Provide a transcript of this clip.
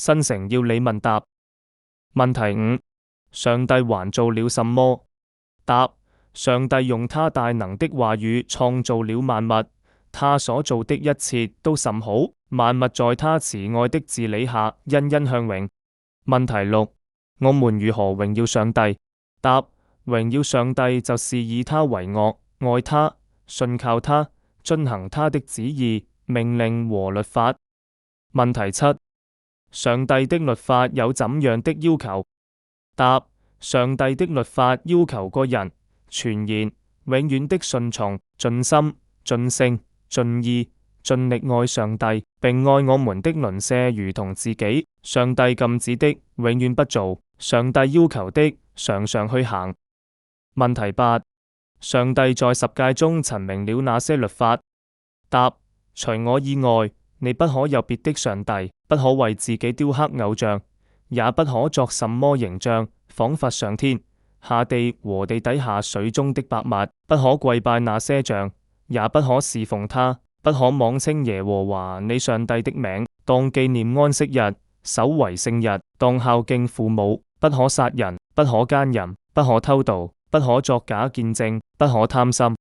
新城要理問答。問題五：上帝還做了什麼？答：上帝用他大能的話語創造了萬物，他所做的一切都甚好，萬物在他慈愛的治理下欣欣向榮。問題六：我們如何榮耀上帝？答：榮耀上帝就是以他為樂，愛他，信靠他，遵行他的旨意、命令和律法。問題七：上帝的律法有怎樣的要求？答：上帝的律法要求個人全然、永遠的順從、盡心、盡性、盡意、盡力愛上帝，並愛我們的鄰舍如同自己。上帝禁止的永遠不做，上帝要求的常常去行。問題八：上帝在十誡中陳明了哪些律法？答：除我以外，你不可有別的上帝，不可為自己雕刻偶像，也不可作什麼形象，仿佛上天、下地和地底下水中的百物，不可跪拜那些像，也不可侍奉他，不可妄稱耶和華你上帝的名，當紀念安息日，守為聖日，當孝敬父母，不可殺人，不可奸淫，不可偷盜，不可作假見證，不可貪心。